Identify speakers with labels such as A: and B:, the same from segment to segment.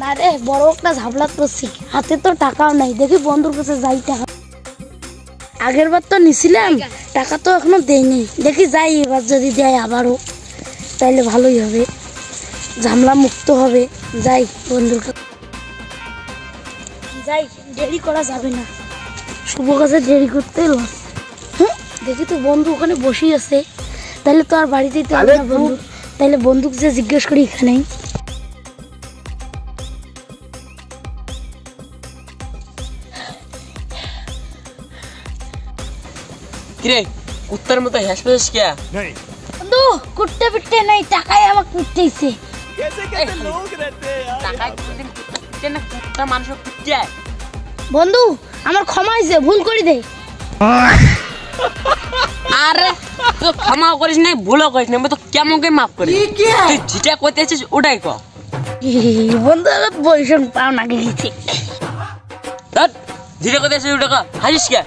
A: না রে, বড় একটা ঝাপলা করছি, হাতে তো টাকাও নাই। দেখি বন্ধুর কাছে যাই টাকা। আগের বার তো নিছিলাম, টাকা তো এখনো দেয়নি। দেখি যাই, এবার যদি দেয় আবারও তাইলে ভালোই হবে, ঝামেলা মুক্ত হবে। যাই বন্ধুর কাছে যাই, দেরি করা যাবে না। শুভ কাছে দেরি করতে লস। হ্যাঁ, দেখি তো বন্ধু ওখানে বসে আছে, তাহলে তো আর বাড়িতে যেতে হবে না বন্ধু। তাহলে বন্ধুকে যে জিজ্ঞেস করি এখানেই।
B: কিরে কুত্তার মতো হ্যাস ফ্যাস কে?
A: বন্ধু কুটতে পিটতে নাই, টাকাই আমাকে পিটতেইছে। বন্ধু আমার ক্ষমা হয়েছে, ভুল করে দে।
B: আরে তুই ক্ষমাও করিস নাই, ভুলও করিস না, তো কেমন কে মাফ করি? তুই যেটা করতে আছিস ওটাই কর।
A: বন্ধু আমার বৈষণ পাও না গেছি।
B: যেটা করতে আছিস ওটা কর, হাসিস কে?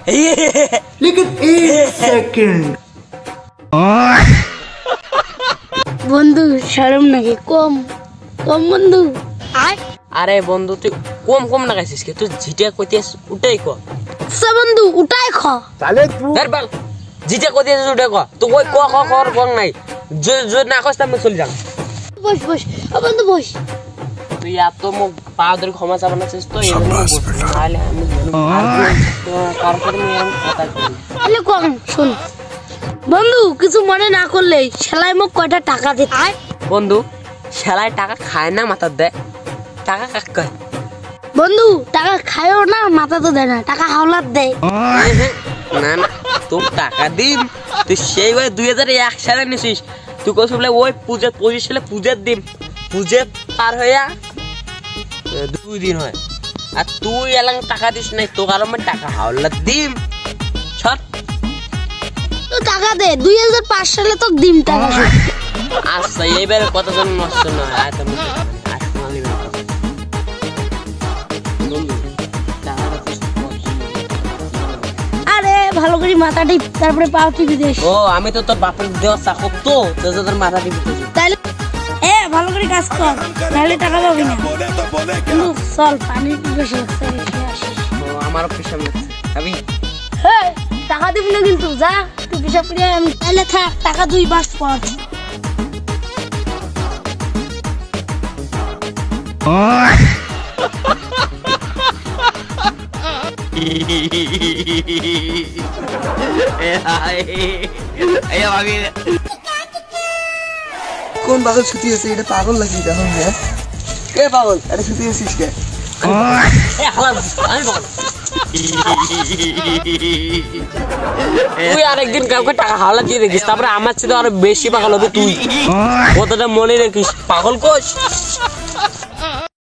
C: लेकिन एक सेकंड
A: বন্ধু শরম নাকি? কম কম বন্ধু।
B: আরে বন্ধু তুই কম কম না খাইছিস কে? তুই যেটা করতে আছিস ওটাই কর।
A: আচ্ছা বন্ধু উঠাই খ।
C: साले तू
B: যেটা করতে আছিস ওটাই কর। তো ওই ক ক কর কর নাই, যদি না করিস আমি চলে যাম।
A: বস বস বন্ধু বস।
B: তুই এত মুখ পা ধরে ক্ষমা চাবা না চাইছিস তো নাহলে আমি কথা করি।
A: তাহলে কম শোন বন্ধু, কিছু মনে না করলে সেলাই মুখ কয়টা টাকা দিতে।
B: বন্ধু সেলাই টাকা খায় না, মাথা দেয়। টাকা কাক কয়?
A: বন্ধু টাকা খায়ও না, মাথা তো দেয় না, টাকা হাওলাত দেয়।
B: না না, তোর টাকা দিন। তুই সেইভাবে 2001 সালে নিছিস। তুই কইস বলে ওই পূজা 25 সালে পূজার দিন, পূজা পার হইয়া 2 দিন হয়, আর তুই এলাম টাকা দিস নাই। তোর কারণ টাকা হাওলাত দিম ছট।
A: তো টাকা দে, 2005 সালে তো দিম টাকা।
B: আচ্ছা এইবারে কথা যেন নষ্ট নয়।
A: আরে ভালো করে মাথা টিপ, তারপরে পাও টিপি দিস।
B: ও আমি তো তোর বাপের দেওয়া চাকর, তো তোর মাথা টিপি।
A: তাহলে ভালো করে কাজ কর, নাহলে টাকা পাবি না। কিন্তু চল, পানি বেশি লাগছে,
B: আমারও পিছন লাগছে। আমি
A: টাকা দিবি না কিন্তু, যা তুই পিসাব করে। তাহলে থাক, টাকা 2 মাস পর।
C: কোন পাগল ছুটি আছে? এটা পাগল লাগি দেখো। হ্যাঁ কে পাগল? এটা ছুটি আছিস কে?
B: তুই আরেকদিন কাউকে টাকা হাওলা দিয়ে দেখিস, তারপরে আমার চেয়ে আরো বেশি পাগল হবে তুই। কতটা মনে রাখিস, পাগল কোষ।